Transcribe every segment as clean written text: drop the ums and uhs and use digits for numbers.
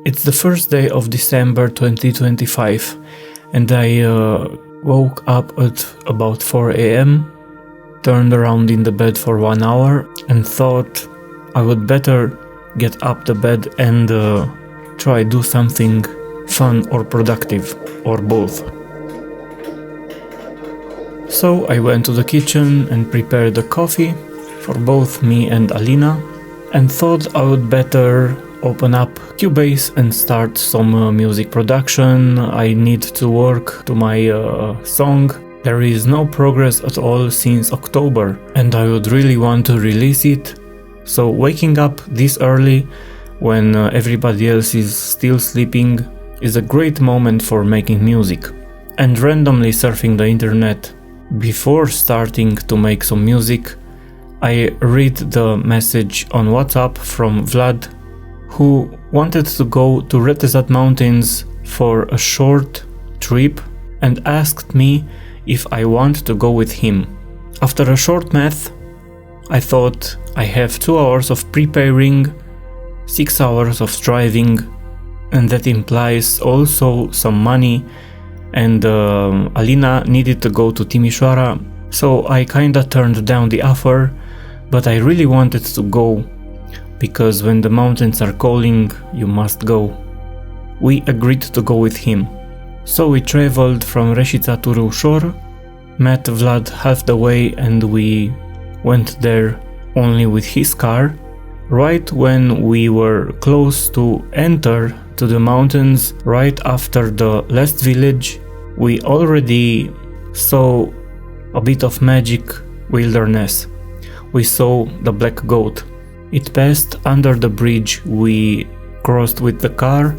It's the first day of December 2025 and I woke up at about 4 a.m, turned around in the bed for 1 hour and thought I would better get up the bed and try do something fun or productive, or both. So I went to the kitchen and prepared a coffee for both me and Alina and thought I would better open up Cubase and start some music production. I need to work to my song. There is no progress at all since October and I would really want to release it. So waking up this early when everybody else is still sleeping is a great moment for making music. And randomly surfing the internet before starting to make some music, I read the message on WhatsApp from Vlad, who wanted to go to Retezat mountains for a short trip and asked me if I want to go with him. After a short math, I thought I have 2 hours of preparing, 6 hours of driving, and that implies also some money, and Alina needed to go to Timișoara, so I kinda turned down the offer, but I really wanted to go, because when the mountains are calling, you must go. We agreed to go with him. So we traveled from Retezat to Reușor, met Vlad half the way and we went there only with his car. Right when we were close to enter to the mountains, right after the last village, we already saw a bit of magic wilderness. We saw the black goat. It passed under the bridge we crossed with the car,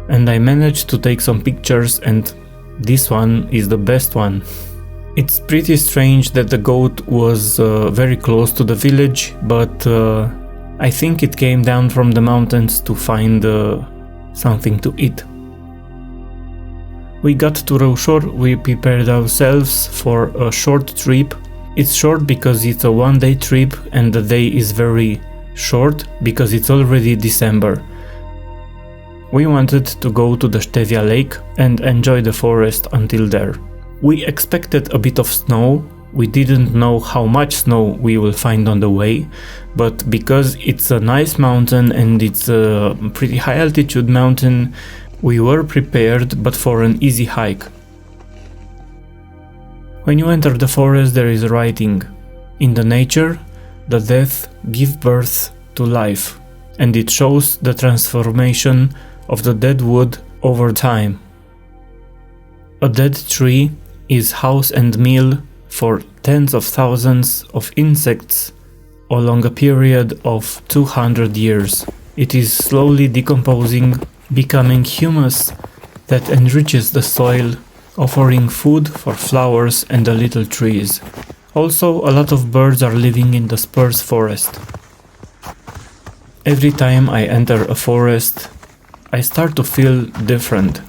and I managed to take some pictures, and this one is the best one. It's pretty strange that the goat was very close to the village, but I think it came down from the mountains to find something to eat. We got to Reușor, we prepared ourselves for a short trip. It's short because it's a one-day trip and the day is very short because it's already December. We wanted to go to the Ștevia Lake and enjoy the forest until there. We expected a bit of snow. We didn't know how much snow we will find on the way, but because it's a nice mountain and it's a pretty high altitude mountain, we were prepared, but for an easy hike. When you enter the forest, there is writing, "In the nature, the death give birth to life," and it shows the transformation of the dead wood over time. A dead tree is house and meal for tens of thousands of insects along a period of 200 years. It is slowly decomposing, becoming humus that enriches the soil, offering food for flowers and the little trees. Also, a lot of birds are living in the spruce forest. Every time I enter a forest, I start to feel different.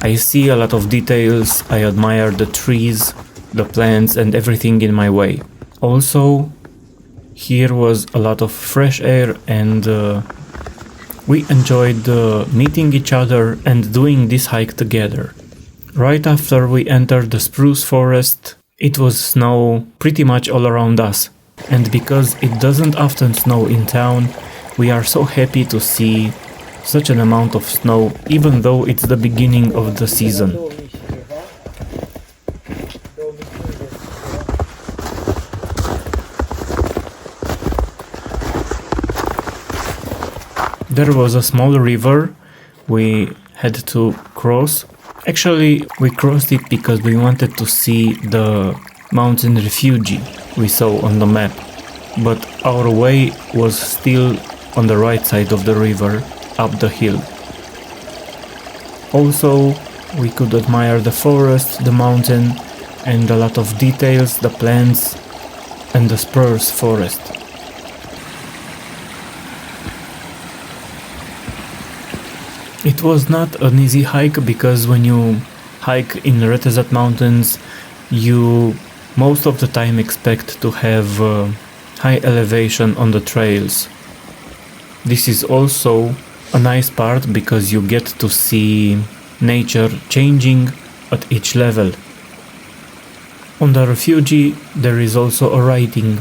I see a lot of details, I admire the trees, the plants and everything in my way. Also, here was a lot of fresh air and we enjoyed meeting each other and doing this hike together. Right after we entered the spruce forest, it was snow pretty much all around us. And because it doesn't often snow in town, we are so happy to see such an amount of snow, even though it's the beginning of the season. There was a small river we had to cross. Actually, we crossed it because we wanted to see the mountain refuge we saw on the map, but our way was still on the right side of the river, up the hill. Also, we could admire the forest, the mountain, and a lot of details, the plants, and the spruce forest. It was not an easy hike because when you hike in Retezat mountains, you most of the time expect to have high elevation on the trails. This is also a nice part because you get to see nature changing at each level. On the refugee there is also a writing.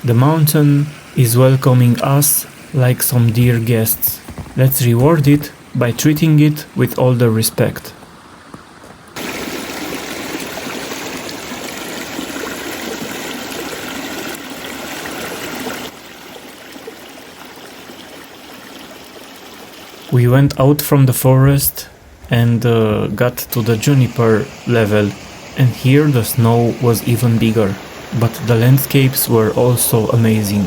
The mountain is welcoming us like some dear guests. Let's reward it by treating it with all the respect. We went out from the forest and got to the juniper level, and here the snow was even bigger, but the landscapes were also amazing.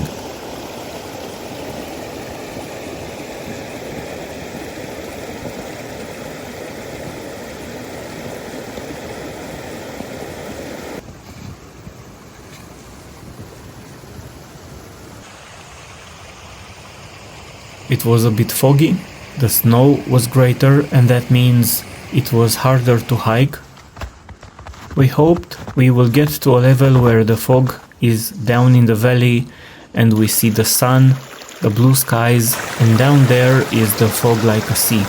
It was a bit foggy. The snow was greater, and that means it was harder to hike. We hoped we will get to a level where the fog is down in the valley and we see the sun, the blue skies, and down there is the fog like a sea.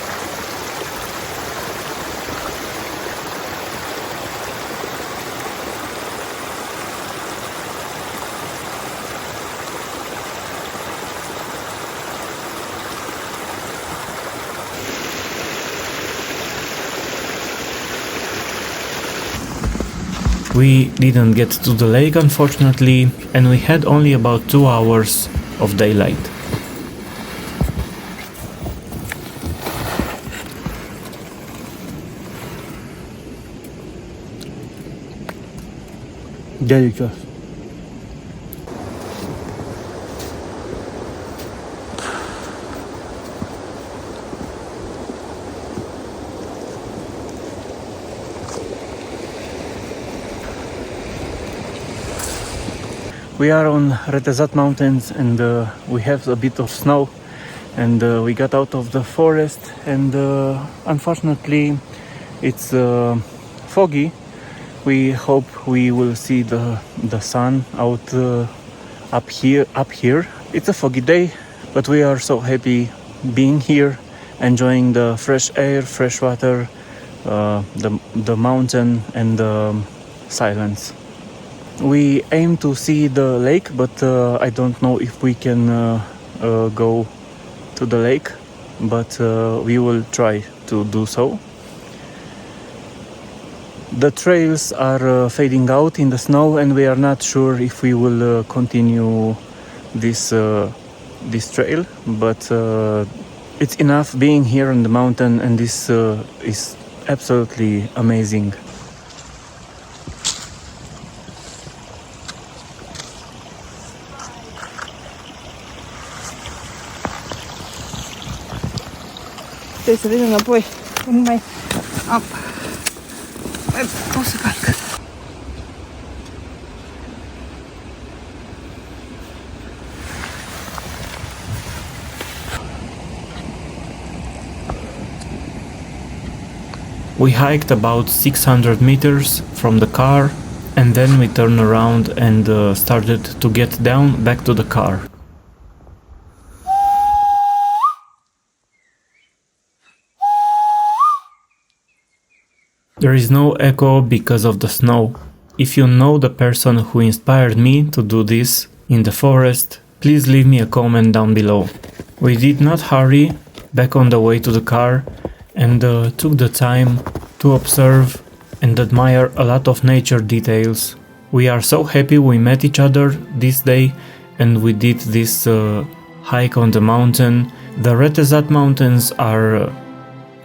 We didn't get to the lake unfortunately, and we had only about 2 hours of daylight. Delicious. We are on Retezat mountains and we have a bit of snow, and we got out of the forest and unfortunately it's foggy. We hope we will see the sun out up here. It's a foggy day, but we are so happy being here, enjoying the fresh air, fresh water, the mountain and the silence. We aim to see the lake, but I don't know if we can go to the lake, but we will try to do so. The trails are fading out in the snow, and we are not sure if we will continue this trail, but it's enough being here on the mountain, and this is absolutely amazing. Trebuie să vedem înapoi cum mai am pot să calc. We hiked about 600 meters from the car, and then we turned around and started to get down back to the car. There is no echo because of the snow. If you know the person who inspired me to do this in the forest, please leave me a comment down below. We did not hurry back on the way to the car and took the time to observe and admire a lot of nature details. We are so happy we met each other this day and we did this hike on the mountain. The Retezat mountains are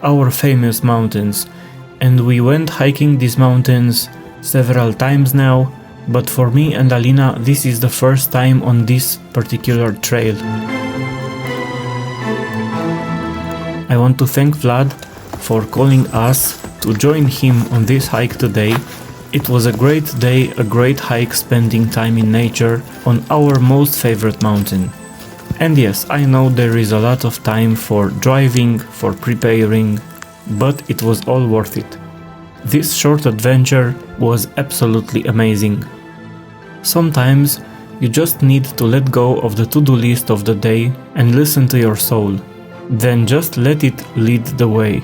our famous mountains, and we went hiking these mountains several times now, but for me and Alina this is the first time on this particular trail. I want to thank Vlad for calling us to join him on this hike today. It was a great day, a great hike, spending time in nature on our most favorite mountain. And yes, I know there is a lot of time for driving, for preparing, but it was all worth it. This short adventure was absolutely amazing. Sometimes you just need to let go of the to-do list of the day and listen to your soul. then just let it lead the way.